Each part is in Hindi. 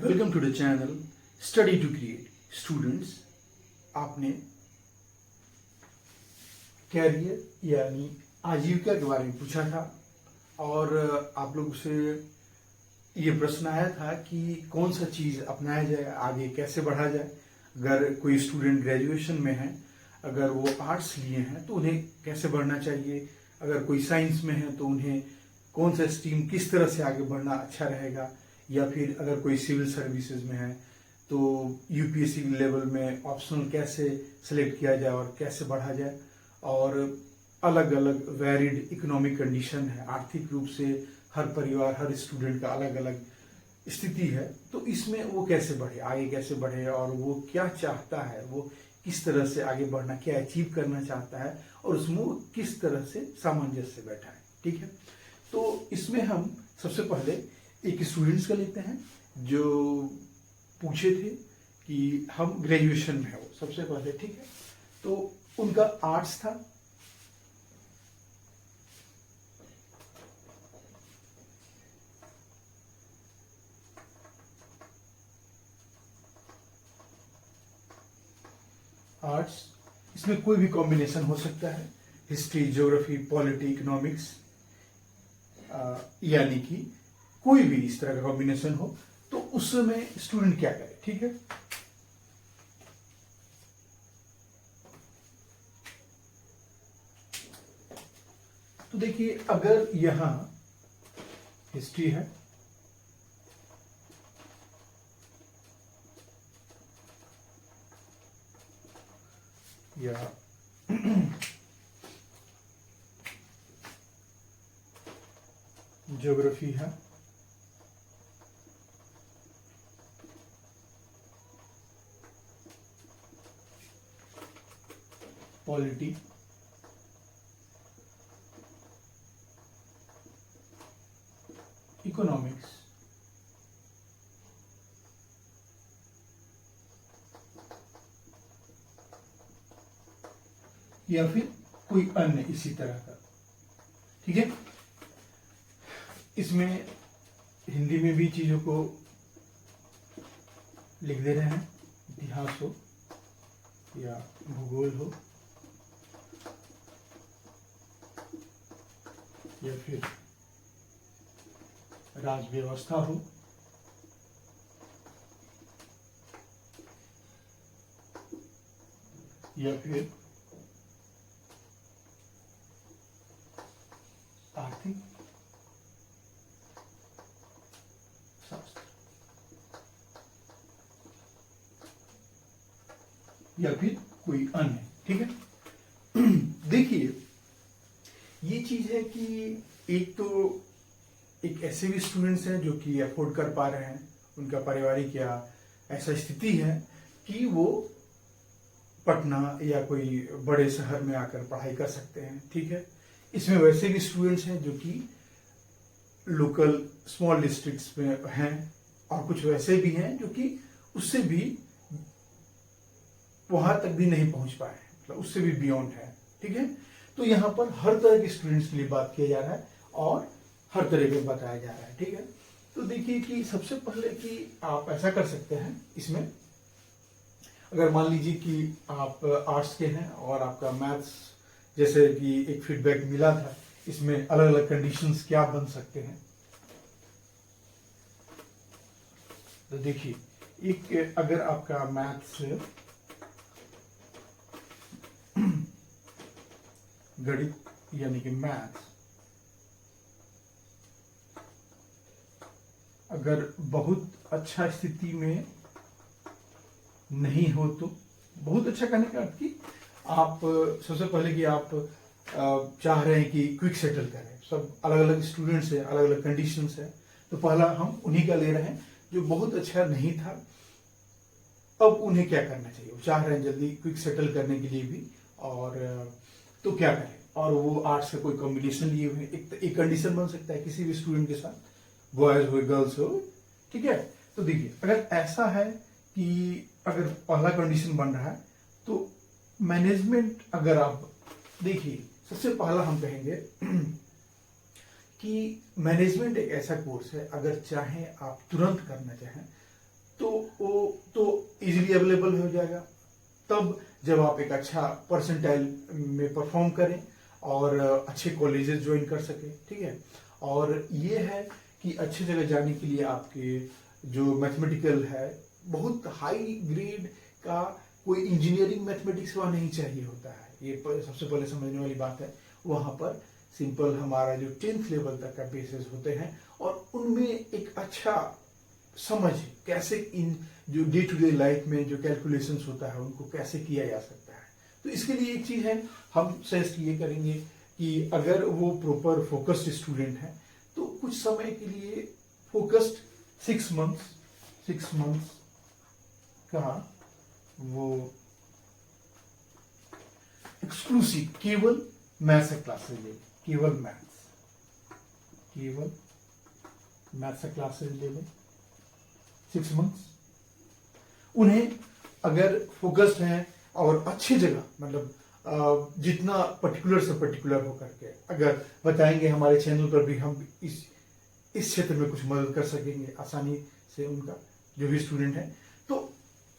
Welcome to the channel study to create. Students, आपने कैरियर यानी आजीविका के बारे में पूछा था और आप लोगों से ये प्रश्न आया था कि कौन सा चीज़ अपनाया जाए, आगे कैसे बढ़ा जाए। अगर कोई स्टूडेंट ग्रेजुएशन में है, अगर वो आर्ट्स लिए हैं तो उन्हें कैसे बढ़ना चाहिए, अगर कोई साइंस में है तो उन्हें कौन सा स्ट्रीम किस तरह से आगे बढ़ना अच्छा रहेगा, या फिर अगर कोई सिविल सर्विसेज में है तो यूपीएससी लेवल में ऑप्शनल कैसे सेलेक्ट किया जाए और कैसे बढ़ा जाए। और अलग अलग वैरिड इकोनॉमिक कंडीशन है, आर्थिक रूप से हर परिवार हर स्टूडेंट का अलग अलग स्थिति है, तो इसमें वो कैसे बढ़े, आगे कैसे बढ़े और वो क्या चाहता है, वो किस तरह से आगे बढ़ना, क्या अचीव करना चाहता है और उसमें वो किस तरह से सामंजस्य बैठा है। ठीक है, तो इसमें हम सबसे पहले एक स्टूडेंट्स का लेते हैं जो पूछे थे कि हम ग्रेजुएशन में है वो सबसे पहले। ठीक है, तो उनका आर्ट्स था। आर्ट्स, इसमें कोई भी कॉम्बिनेशन हो सकता है, हिस्ट्री, ज्योग्राफी, पॉलिटी, इकोनॉमिक्स, यानी कि कोई भी इस तरह का कॉम्बिनेशन हो, तो उस समय स्टूडेंट क्या करे। ठीक है, तो देखिए अगर यहां हिस्ट्री है या ज्योग्राफी है, पॉलिटी, इकोनॉमिक्स, या फिर कोई अन्य इसी तरह का। ठीक है, इसमें हिंदी में भी चीजों को लिख दे रहे हैं, इतिहास हो या भूगोल हो या फिर राज व्यवस्था हो, या फिर आर्थिक शास्त्र, या फिर कोई अन्य। ठीक है, देखिए ये चीज है कि एक तो एक ऐसे भी स्टूडेंट्स हैं जो कि अफोर्ड कर पा रहे हैं, उनका पारिवारिक या ऐसा स्थिति है कि वो पटना या कोई बड़े शहर में आकर पढ़ाई कर सकते हैं। ठीक है, इसमें वैसे भी स्टूडेंट्स हैं जो कि लोकल स्मॉल डिस्ट्रिक्ट्स में हैं और कुछ वैसे भी हैं जो कि उससे भी वहां तक भी नहीं पहुंच पाए हैं, मतलब उससे भी बियॉन्ड है। ठीक है, तो यहाँ पर हर तरह के स्टूडेंट्स के लिए बात किया जा रहा है और हर तरह के बताया जा रहा है। ठीक है, तो देखिए कि सबसे पहले कि आप ऐसा कर सकते हैं, इसमें अगर मान लीजिए कि आप आर्ट्स के हैं और आपका मैथ्स जैसे कि एक फीडबैक मिला था, इसमें अलग अलग कंडीशंस क्या बन सकते हैं। तो देखिए एक अगर आपका मैथ्स गणित यानी कि मैथ्स अगर बहुत अच्छा स्थिति में नहीं हो, तो बहुत अच्छा करने का अर्थ कि आप सबसे पहले कि आप चाह रहे हैं कि क्विक सेटल करें, सब अलग अलग स्टूडेंट्स है, अलग अलग कंडीशंस है, तो पहला हम उन्हीं का ले रहे हैं जो बहुत अच्छा नहीं था। अब उन्हें क्या करना चाहिए, वो चाह रहे हैं जल्दी क्विक सेटल करने के लिए भी, और तो क्या करें, और वो आर्ट्स का कोई कॉम्बिनेशन लिए हुए, एक कंडीशन बन सकता है किसी भी स्टूडेंट के साथ, बॉयज हो गर्ल्स हो। ठीक है, तो देखिए अगर ऐसा है कि अगर पहला कंडीशन बन रहा है तो मैनेजमेंट, अगर आप देखिए सबसे पहला हम कहेंगे कि मैनेजमेंट एक ऐसा कोर्स है, अगर चाहें आप तुरंत करना चाहें तो वो तो इजीली अवेलेबल हो जाएगा तब जब आप एक अच्छा परसेंटाइल में परफॉर्म करें और अच्छे कॉलेजेस ज्वाइन कर सकें, ठीक है। और ये है कि अच्छी जगह जाने के लिए आपके जो मैथमेटिकल है बहुत हाई ग्रेड का कोई इंजीनियरिंग मैथमेटिक्स वहाँ नहीं चाहिए होता है, ये सबसे पहले समझने वाली बात है। वहाँ पर सिंपल हमारा जो 10th लेवल तक का बेसिस होते हैं और उनमें एक अच्छा समझ कैसे इन जो डे टू डे लाइफ में जो कैलकुलेशंस होता है उनको कैसे किया जा सकता है। तो इसके लिए एक चीज है, हम सजेस्ट ये करेंगे कि अगर वो प्रॉपर फोकस्ड स्टूडेंट है तो कुछ समय के लिए फोकस्ड 6 मंथ्स का वो एक्सक्लूसिव केवल मैथ्स क्लासेस ले, केवल मैथ्स क्लासेस ले लें 6 मंथ्स। उन्हें अगर फोकस्ड हैं और अच्छी जगह मतलब जितना पर्टिकुलर से पर्टिकुलर होकर के अगर बताएंगे हमारे चैनल पर भी हम इस क्षेत्र में कुछ मदद कर सकेंगे आसानी से उनका जो भी स्टूडेंट है। तो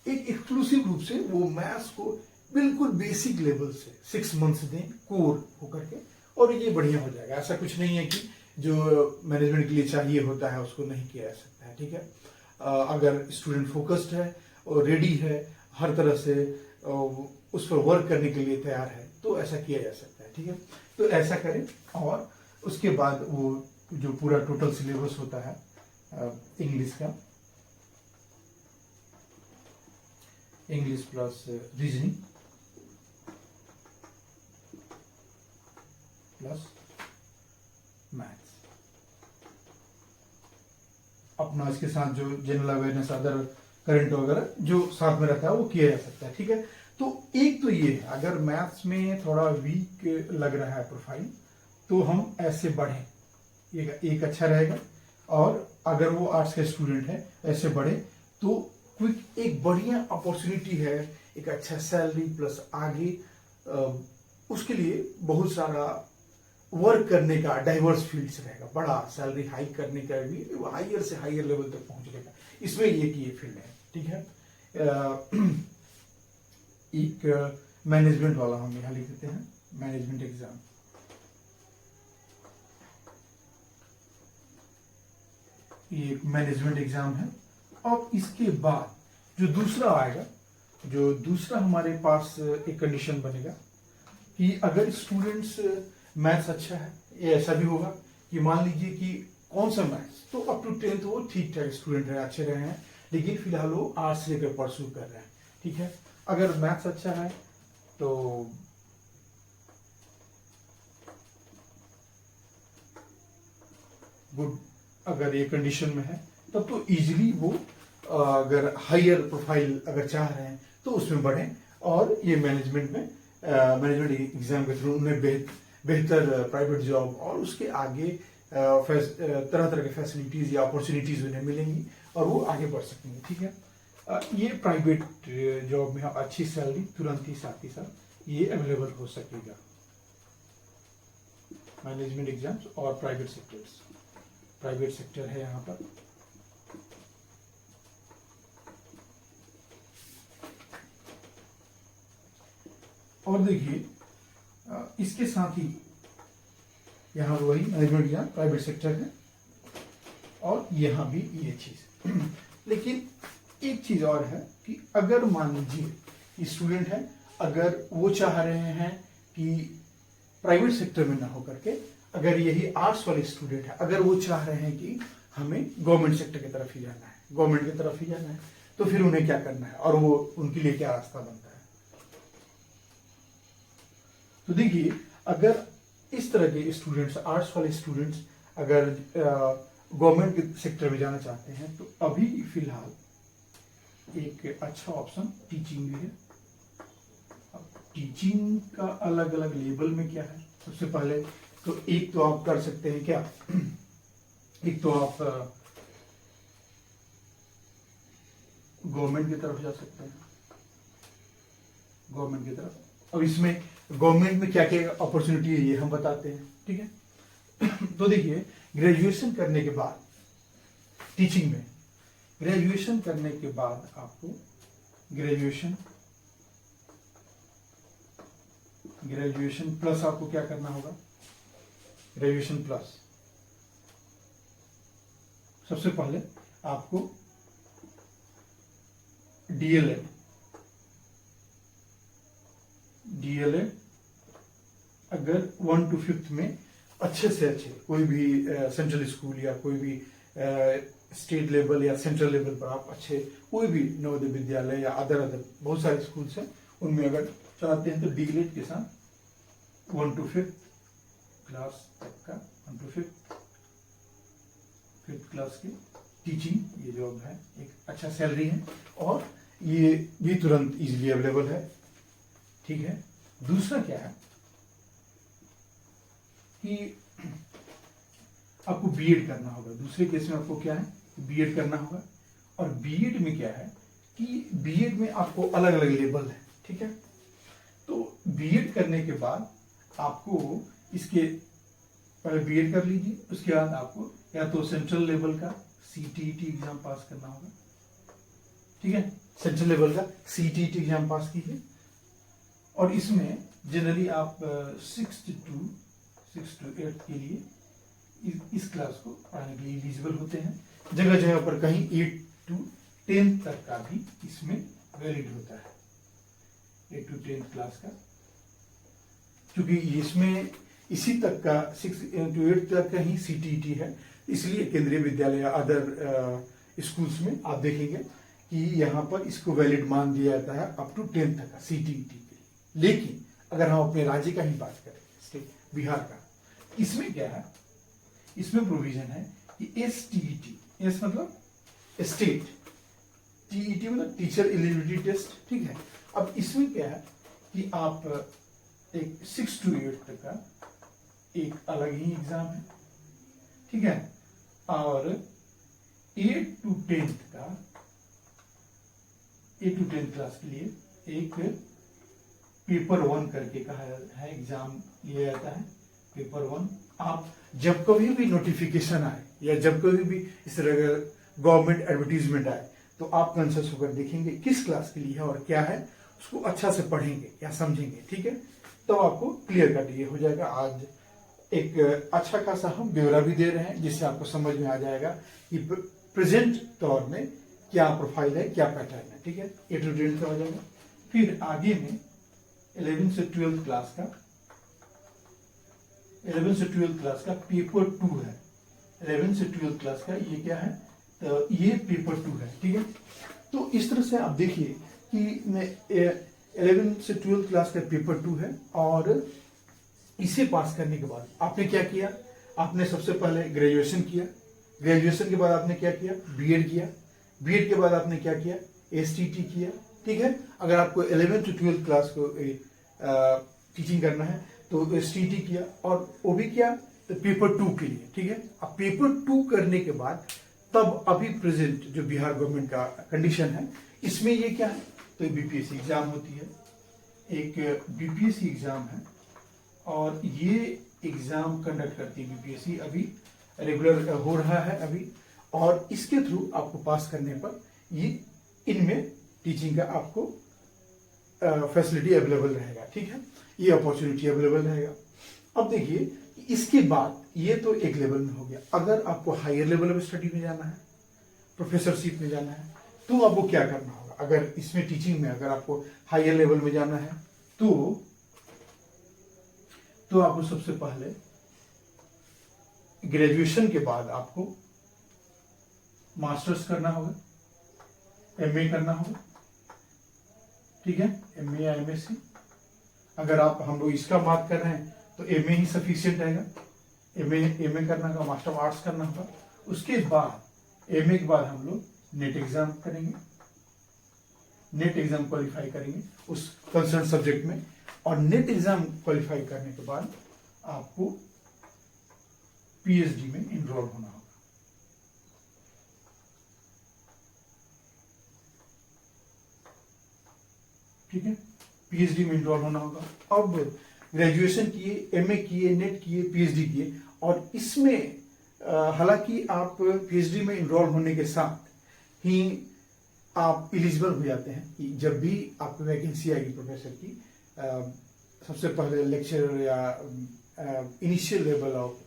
एक एक्सक्लूसिव रूप से वो मैथ्स को बिल्कुल बेसिक लेवल से 6 मंथ्स दें कोर होकर के और ये बढ़िया हो जाएगा। ऐसा कुछ नहीं है कि जो मैनेजमेंट के लिए चाहिए होता है उसको नहीं किया जा सकता है, ठीक है। अगर स्टूडेंट फोकस्ड है और रेडी है हर तरह से उस पर वर्क करने के लिए तैयार है तो ऐसा किया जा सकता है, ठीक है। तो ऐसा करें और उसके बाद वो जो पूरा टोटल सिलेबस होता है इंग्लिश का, English plus reasoning plus maths, अपना इसके साथ जो जनरल अवेयरनेस अदर करंट वगैरह जो साथ में रहता है वो किया जा सकता है, ठीक है। तो एक तो ये है अगर मैथ्स में थोड़ा वीक लग रहा है प्रोफाइल तो हम ऐसे बढ़ें, एक अच्छा रहेगा। और अगर वो आर्ट्स का स्टूडेंट है ऐसे बढ़े तो क्विक एक बढ़िया अपॉर्चुनिटी है, एक अच्छा सैलरी प्लस आगे उसके लिए बहुत सारा वर्क करने का डाइवर्स फील्ड्स रहेगा, बड़ा सैलरी हाइक करने का भी हाइयर से हाइयर लेवल तक पहुंचने का इसमें ये फील्ड है, ठीक है। एक मैनेजमेंट वाला हम यहाँ लिख देते हैं, मैनेजमेंट एग्जाम। ये मैनेजमेंट एग्जाम है। और इसके बाद जो दूसरा आएगा, जो दूसरा हमारे पास एक कंडीशन बनेगा कि अगर स्टूडेंट्स मैथ्स अच्छा है, ये ऐसा भी होगा कि मान लीजिए कि कौन सा मैथ्स तो अप टू 10th वो ठीक ठाक स्टूडेंट है, अच्छे रहे हैं, लेकिन फिलहाल वो आर्ट्स लेकर परस्यू कर रहे हैं, ठीक है। अगर मैथ्स अच्छा है तो गुड, अगर ये कंडीशन में है तब तो इजीली वो अगर हायर प्रोफाइल अगर चाह रहे हैं तो उसमें बढ़ें और ये मैनेजमेंट में मैनेजमेंट एग्जाम के थ्रू उन्हें बेहतर प्राइवेट जॉब और उसके आगे तरह तरह की फैसिलिटीज या अपॉर्चुनिटीज उन्हें मिलेंगी और वो आगे बढ़ सकेंगे, ठीक है। ये प्राइवेट जॉब में अच्छी सैलरी तुरंत ही साथ ये अवेलेबल हो सकेगा, मैनेजमेंट एग्जाम्स और प्राइवेट सेक्टर है यहाँ पर। और देखिए इसके साथ ही यहाँ वही मैनेजमेंट एग्जाम प्राइवेट सेक्टर है और यहाँ भी ये चीज लेकिन एक चीज और है कि अगर मान लीजिए स्टूडेंट है, अगर वो चाह रहे हैं कि प्राइवेट सेक्टर में ना हो करके अगर यही आर्ट्स वाले स्टूडेंट है, अगर वो चाह रहे हैं कि हमें गवर्नमेंट सेक्टर की तरफ ही जाना है, गवर्नमेंट की तरफ ही जाना है, तो फिर उन्हें क्या करना है और वो उनके लिए क्या रास्ता बनता है। तो देखिए अगर इस तरह के स्टूडेंट्स, आर्ट्स वाले स्टूडेंट्स अगर गवर्नमेंट के सेक्टर में जाना चाहते हैं तो अभी फिलहाल एक अच्छा ऑप्शन टीचिंग भी है। अब टीचिंग का अलग अलग लेवल में क्या है, सबसे पहले तो एक तो आप कर सकते हैं क्या, एक तो आप गवर्नमेंट की तरफ जा सकते हैं, गवर्नमेंट की तरफ। अब इसमें गवर्नमेंट में क्या क्या अपॉर्चुनिटी है ये हम बताते हैं, ठीक है। तो देखिए ग्रेजुएशन करने के बाद टीचिंग में ग्रेजुएशन करने के बाद आपको ग्रेजुएशन प्लस आपको क्या करना होगा, ग्रेजुएशन प्लस सबसे पहले आपको डीएलएड अगर 1 to 5th में अच्छे से अच्छे कोई भी सेंट्रल स्कूल या कोई भी स्टेट लेवल या सेंट्रल लेवल पर आप अच्छे कोई भी नवोदय विद्यालय या अदर बहुत सारे स्कूल्स हैं, उनमें अगर चाहते हैं तो डीएलएड के साथ 1 to 5th क्लास तक का 1 to 5th क्लास की टीचिंग ये जॉब है, एक अच्छा सैलरी है और ये भी तुरंत इजीली अवेलेबल है। ठीक है, दूसरा क्या है कि आपको बीएड करना होगा। दूसरे केस में आपको क्या है, बीएड करना होगा। और बीएड में क्या है कि बीएड में आपको अलग अलग लेवल है। ठीक है, तो बीएड करने के बाद आपको इसके पहले बीएड कर लीजिए, उसके बाद आपको या तो सेंट्रल लेवल का सीटीईटी एग्जाम पास करना होगा। ठीक है, सेंट्रल लेवल का सीटीईटी एग्जाम पास कीजिए और इसमें जनरली आप 6 to 8 के लिए इस क्लास को पढ़ने के लिए एलिजिबल होते हैं। जगह जगह पर कहीं 8 to 10 तक का भी इसमें वैलिड होता है, 8 to 10 क्लास का, क्योंकि इसमें इसी तक का 6 to 8 तक का ही सीटीईटी है। इसलिए केंद्रीय विद्यालय या अदर स्कूल्स में आप देखेंगे कि यहाँ पर इसको वैलिड मान दिया जाता है अप टू 10 तक का सीटीईटी के लिए। लेकिन अगर हम अपने राज्य का ही बात करें, स्टेट बिहार का, इसमें क्या है, इसमें प्रोविजन है कि एसटीईटी, एस मतलब स्टेट, टीईटी मतलब टीचर एलिजिबिलिटी टेस्ट। ठीक है, अब इसमें क्या है कि आप एक 6 to 8 तक का एक अलग ही एग्जाम है। ठीक है, और 8 to 10 का 8 to 10 क्लास के लिए एक पेपर 1 करके कहा है, एग्जाम लिया जाता है पेपर 1। आप जब कभी भी नोटिफिकेशन आए या जब कभी भी इस तरह गवर्नमेंट एडवर्टीजमेंट आए तो आप कंसर्स होकर देखेंगे किस क्लास के लिए है और क्या है, उसको अच्छा से पढ़ेंगे या समझेंगे। ठीक है, तो आपको क्लियर कट ये हो जाएगा। आज एक अच्छा खासा हम ब्यौरा भी दे रहे हैं जिससे आपको समझ में आ जाएगा कि प्रेजेंट तौर में क्या प्रोफाइल है, क्या पैटर्न है। ठीक है, 8 to 10 का हो जाएगा। फिर आगे में 11 से 12 क्लास का 11 से 12 क्लास का पेपर 2 है। 11 से 12 क्लास का ये क्या है, तो ये पेपर 2 है। ठीक है, तो इस तरह से आप देखिए कि 11 से 12 क्लास का पेपर 2 है और इसे पास करने के बाद आपने क्या किया, आपने सबसे पहले ग्रेजुएशन किया, ग्रेजुएशन के बाद आपने क्या किया, बीएड किया, बीएड के बाद आपने क्या किया, एसटीटी किया। ठीक है, अगर आपको 11 to 12 क्लास को टीचिंग करना है तो एसटीटी किया और वो भी किया तो पेपर 2 के लिए। ठीक है, अब पेपर 2 करने के बाद तब अभी प्रेजेंट जो बिहार गवर्नमेंट का कंडीशन है इसमें ये क्या है, तो बीपीएससी एग्जाम होती है, एक बीपीएससी एग्जाम है और ये एग्जाम कंडक्ट करती है बीपीएससी, अभी रेगुलर हो रहा है अभी, और इसके थ्रू आपको पास करने पर ये इनमें टीचिंग का आपको फैसिलिटी अवेलेबल रहेगा। ठीक है, ये अपॉर्चुनिटी अवेलेबल रहेगा। अब देखिए इसके बाद ये तो एक लेवल में हो गया। अगर आपको हायर लेवल ऑफ स्टडी में जाना है, प्रोफेसरशिप में जाना है, तो आपको क्या करना होगा। अगर इसमें टीचिंग में अगर आपको हायर लेवल में जाना है तो आपको सबसे पहले ग्रेजुएशन के बाद आपको मास्टर्स करना होगा, एमए करना होगा। ठीक है, एमए या एमएससी। अगर आप हम लोग इसका बात कर रहे हैं तो एमए ही सफिशिएंट रहेगा, एमए करना होगा, मास्टर ऑफ आर्ट्स करना होगा। उसके बाद एमए के बाद हम लोग नेट एग्जाम करेंगे, नेट एग्जाम क्वालिफाई करेंगे उस कंसर्न सब्जेक्ट में, और नेट एग्जाम क्वालिफाई करने के बाद आपको पीएचडी में इनरोल होना होगा। ठीक है, पीएचडी में इनरोल होना होगा। अब ग्रेजुएशन किए, एमए किए, नेट किए, पीएचडी किए, और इसमें हालांकि आप पीएचडी में इनरोल होने के साथ ही आप एलिजिबल हो जाते हैं कि जब भी आपको वैकेंसी आएगी प्रोफेसर की, सबसे पहले लेक्चरर या इनिशियल लेवल ऑफ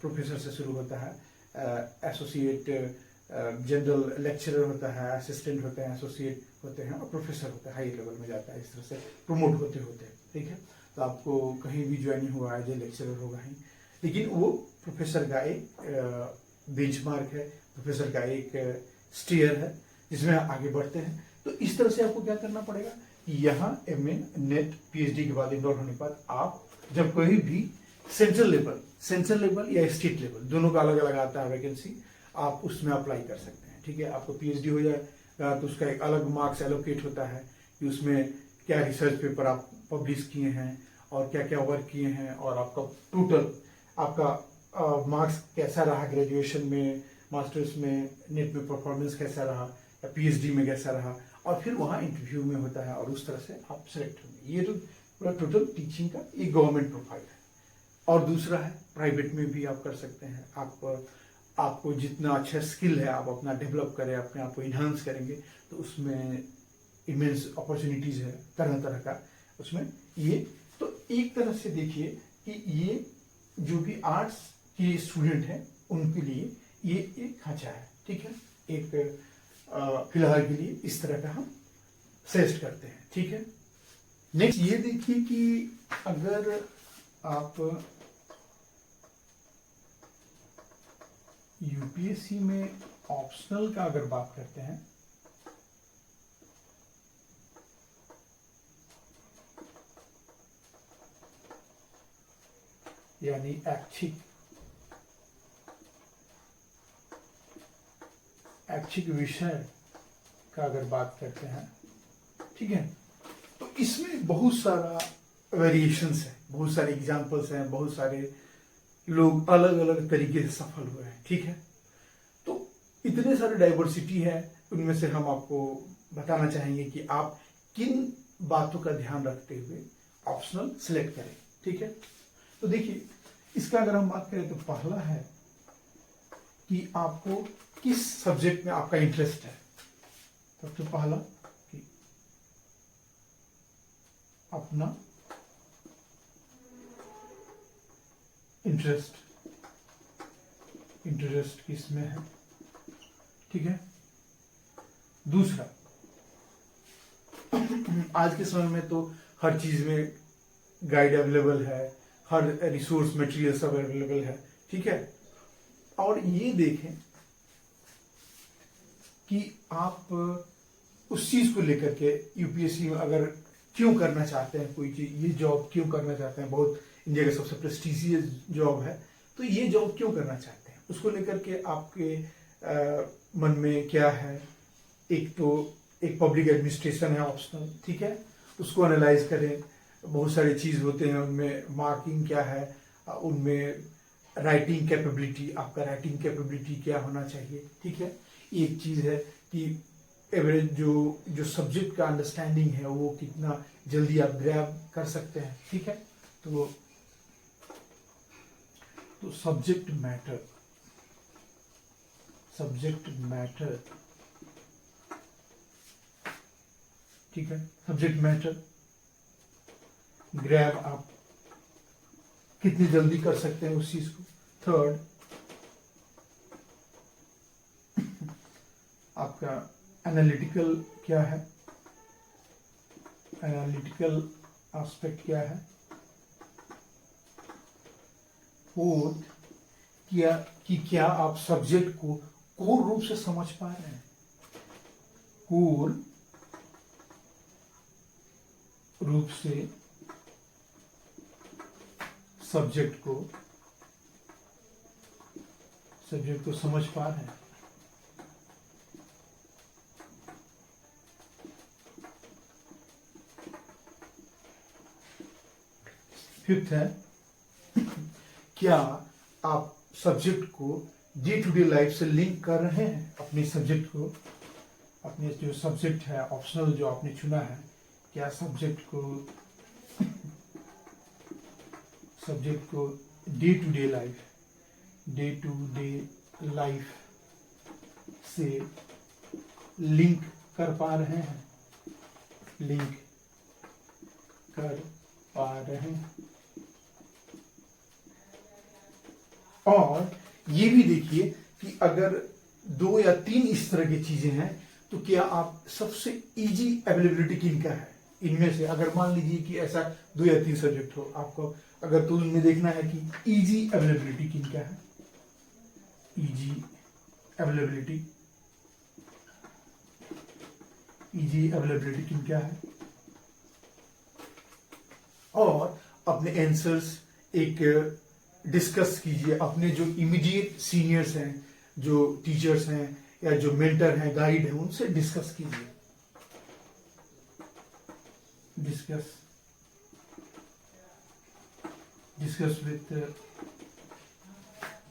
प्रोफेसर से शुरू होता है, एसोसिएट, जनरल लेक्चरर होता है, असिस्टेंट होते हैं, एसोसिएट होते हैं और प्रोफेसर होता है, हाई लेवल में जाता है, इस तरह से प्रमोट होते होते हैं। ठीक है, तो आपको कहीं भी ज्वाइनिंग होगा एज ए लेक्चरर होगा ही, लेकिन वो प्रोफेसर का एक बेंचमार्क है, प्रोफेसर का एक स्टीयर है जिसमें आप आगे बढ़ते हैं। तो इस तरह से आपको क्या करना पड़ेगा, यहाँ एमए नेट पीएचडी के बाद इनरोल होने के बाद आप जब कोई भी सेंट्रल लेवल या स्टेट लेवल, दोनों का अलग अलग आता है वैकेंसी, आप उसमें अप्लाई कर सकते हैं। ठीक है, आपको पीएचडी हो जाएगा तो उसका एक अलग मार्क्स एलोकेट होता है कि उसमें क्या रिसर्च पेपर आप पब्लिश किए हैं और क्या क्या वर्क किए हैं, और आपका टोटल आपका मार्क्स कैसा रहा ग्रेजुएशन में, मास्टर्स में, नेट में परफॉर्मेंस कैसा रहा, या पीएचडी में कैसा रहा, और फिर वहाँ इंटरव्यू में होता है और उस तरह से आप सेलेक्ट होंगे। ये तो पूरा टोटल टीचिंग का एक गवर्नमेंट प्रोफाइल है। और दूसरा है प्राइवेट में भी आप कर सकते हैं। आपको जितना अच्छा स्किल है आप अपना डेवलप करें, अपने आप को इन्हांस करेंगे, तो उसमें इमेंस अपॉर्चुनिटीज है तरह तरह का उसमें। ये तो एक तरह से देखिए कि ये जो भी आर्ट्स के स्टूडेंट हैं उनके लिए ये एक खांचा है। ठीक है, एक फिलहाल के लिए इस तरह का हम सजेस्ट करते हैं। ठीक है, नेक्स्ट ये देखिए कि अगर आप यूपीएससी में ऑप्शनल का अगर बात करते हैं, यानी ऐच्छिक विषय का अगर बात करते हैं, ठीक है, तो इसमें बहुत सारा वेरिएशंस है, बहुत सारे एग्जांपल्स हैं, बहुत सारे लोग अलग अलग तरीके से सफल हुए हैं। ठीक है, तो इतने सारे डाइवर्सिटी है, उनमें से हम आपको बताना चाहेंगे कि आप किन बातों का ध्यान रखते हुए ऑप्शनल सिलेक्ट करें। ठीक है, तो देखिए इसका अगर हम बात करें तो पहला है कि आपको किस सब्जेक्ट में आपका इंटरेस्ट है। सबसे पहला कि अपना इंटरेस्ट किस में है। ठीक है, दूसरा आज के समय में तो हर चीज में गाइड अवेलेबल है, हर रिसोर्स मटेरियल सब अवेलेबल है। ठीक है, और ये देखें कि आप उस चीज को लेकर के यूपीएससी में अगर क्यों करना चाहते हैं, कोई चीज, ये जॉब क्यों करना चाहते हैं, बहुत इंडिया का सबसे प्रेस्टिजियस जॉब है, तो ये जॉब क्यों करना चाहते हैं, उसको लेकर के आपके मन में क्या है। एक तो एक पब्लिक एडमिनिस्ट्रेशन है ऑप्शनल, ठीक है, उसको एनालाइज करें। बहुत सारी चीज होते हैं उनमें, मार्किंग क्या है, उनमें राइटिंग कैपेबिलिटी, आपका राइटिंग कैपेबिलिटी क्या होना चाहिए। ठीक है, एक चीज है कि एवरेज जो सब्जेक्ट का अंडरस्टैंडिंग है वो कितना जल्दी आप ग्रैब कर सकते हैं। ठीक है, तो सब्जेक्ट मैटर, ठीक है, सब्जेक्ट मैटर ग्रैब आप कितनी जल्दी कर सकते हैं उस चीज को। थर्ड, आपका एनालिटिकल क्या है, एनालिटिकल एस्पेक्ट क्या है। फोर्थ, क्या आप सब्जेक्ट को कोर रूप से समझ पा रहे हैं, कोर रूप से सब्जेक्ट को समझ पा रहे हैं। फिफ्थ है, क्या आप सब्जेक्ट को डे टू डे लाइफ से लिंक कर रहे हैं, अपने सब्जेक्ट को, अपने जो सब्जेक्ट है ऑप्शनल जो आपने चुना है, क्या सब्जेक्ट को डे टू डे लाइफ से लिंक कर पा रहे हैं, लिंक कर पा रहे हैं। और ये भी देखिए कि अगर 2 या 3 इस तरह की चीजें हैं तो क्या आप सबसे इजी अवेलेबिलिटी किनका है इनमें से, अगर मान लीजिए कि ऐसा 2 या 3 सब्जेक्ट हो आपको, अगर तो उनमें देखना है कि इजी अवेलेबिलिटी किनका है, इजी अवेलेबिलिटी, इजी अवेलेबिलिटी किनका है, और अपने आंसर्स एक डिस्कस कीजिए अपने जो इमीडिएट सीनियर्स हैं, जो टीचर्स हैं या जो मेंटर हैं, गाइड हैं, उनसे डिस्कस कीजिए,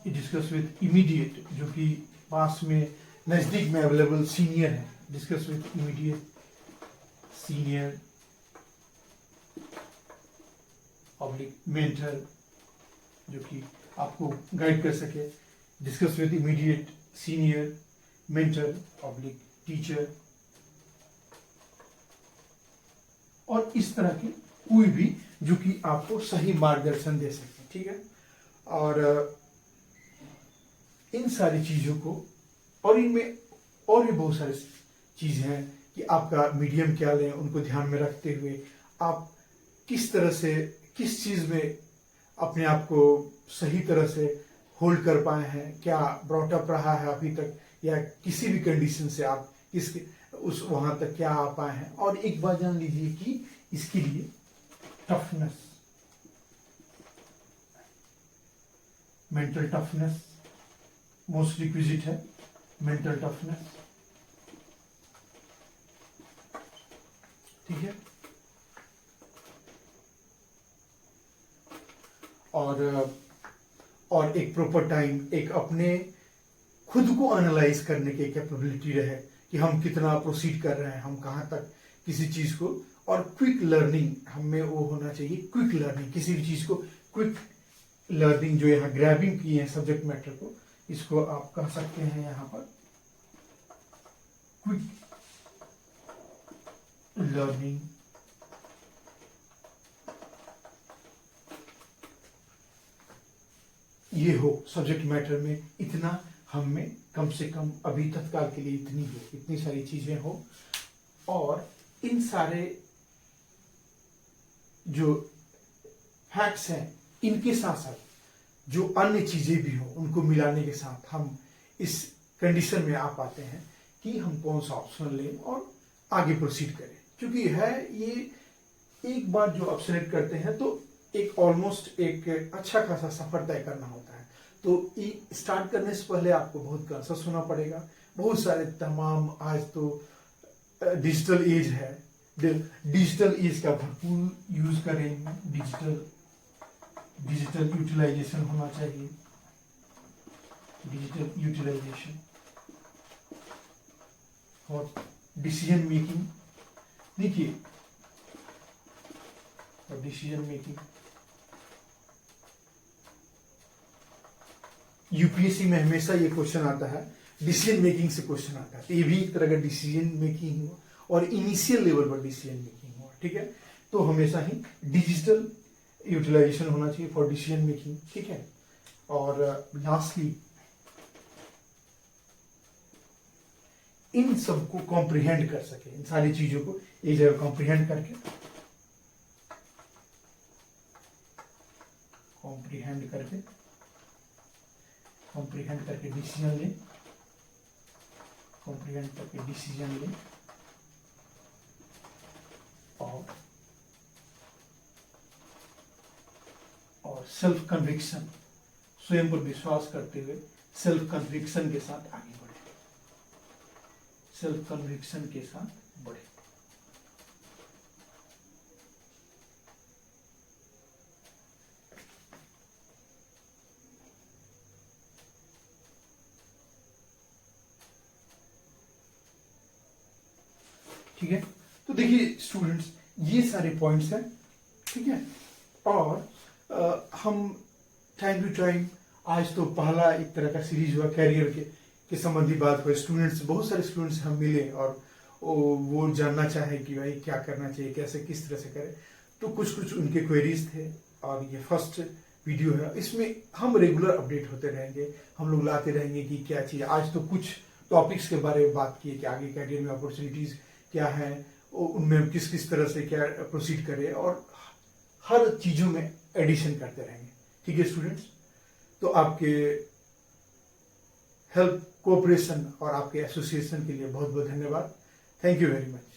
डिस्कस विथ इमीडिएट, जो कि पास में नजदीक में अवेलेबल सीनियर है, discuss with immediate senior public mentor, जो कि आपको गाइड कर सके, discuss with immediate senior mentor public teacher, और इस तरह के कोई भी जो कि आपको सही मार्गदर्शन दे सके, ठीक है। और इन सारी चीजों को, और इनमें और भी बहुत सारी चीजें हैं कि आपका मीडियम क्या लें, उनको ध्यान में रखते हुए आप किस तरह से, किस चीज में अपने आप को सही तरह से होल्ड कर पाए हैं, क्या ब्रॉटअप रहा है अभी तक, या किसी भी कंडीशन से आप किस उस वहां तक क्या आ पाए हैं। और एक बात जान लीजिए कि इसके लिए toughness, mental toughness most requisite है, मेंटल टफनेस, ठीक है। और एक प्रॉपर टाइम, एक अपने खुद को एनालाइज करने की कैपेबिलिटी रहे कि हम कितना प्रोसीड कर रहे हैं, हम कहाँ तक किसी चीज को, और क्विक लर्निंग हमें वो होना चाहिए, क्विक लर्निंग, किसी भी चीज को क्विक लर्निंग, जो यहाँ ग्रैबिंग की है सब्जेक्ट मैटर को, इसको आप कह सकते हैं यहाँ पर क्विक लर्निंग, ये हो सब्जेक्ट मैटर में, इतना हम में कम से कम अभी तत्काल के लिए इतनी हो, इतनी सारी चीजें हो, और इन सारे जो फैक्ट्स हैं इनके साथ साथ जो अन्य चीजें भी हो उनको मिलाने के साथ हम इस कंडीशन में आ पाते हैं कि हम कौन सा ऑप्शन लें और आगे प्रोसीड करें। क्योंकि है ये एक बार जो आप सेलेक्ट करते हैं तो एक ऑलमोस्ट एक अच्छा खासा सफर तय करना होता है। तो स्टार्ट करने से पहले आपको बहुत कॉन्शियस होना पड़ेगा। बहुत सारे तमाम, आज तो डिजिटल एज है, डिजिटल एज का भरपूर यूज करें, डिजिटल यूटिलाइजेशन होना चाहिए, डिजिटल यूटिलाइजेशन और डिसीजन मेकिंग। देखिए, और डिसीजन मेकिंग यूपीएससी में हमेशा ये क्वेश्चन आता है, डिसीजन मेकिंग से क्वेश्चन आता है, तो ये भी एक तरह का डिसीजन मेकिंग हुआ और इनिशियल लेवल पर डिसीजन मेकिंग हुआ, ठीक है। तो हमेशा ही डिजिटल यूटिलाइजेशन होना चाहिए फॉर डिसीजन मेकिंग, ठीक है। और लास्टली इन सबको कॉम्प्रिहेंड कर सके, इन सारी चीजों को एक जगह कॉम्प्रिहेंड करके डिसीजन ले, कॉम्प्रिहेंड करके डिसीजन ले, और सेल्फ कन्विक्शन, स्वयं पर विश्वास करते हुए सेल्फ कन्विक्शन के साथ आगे बढ़े, सेल्फ कन्विक्शन के साथ बढ़े। ठीक है, तो देखिए स्टूडेंट्स, ये सारे पॉइंट्स हैं, ठीक है। और हम टाइम टू टाइम, आज तो पहला एक तरह का सीरीज हुआ कैरियर के के संबंधी बात हुई। स्टूडेंट्स, बहुत सारे स्टूडेंट्स हम मिले और वो जानना चाहे कि भाई क्या करना चाहिए, कैसे किस तरह से करें। तो कुछ कुछ उनके क्वेरीज थे और ये फर्स्ट वीडियो है। इसमें हम रेगुलर अपडेट होते रहेंगे, हम लोग लाते रहेंगे कि क्या चीज़। आज तो कुछ टॉपिक्स के बारे में बात किए कि आगे कैरियर में अपॉर्चुनिटीज़ क्या है, उनमें किस किस तरह से क्या प्रोसीड करें, और हर चीज़ों में एडिशन करते रहेंगे। ठीक है स्टूडेंट्स, तो आपके हेल्प, कोऑपरेशन और आपके एसोसिएशन के लिए बहुत बहुत धन्यवाद। Thank you very much.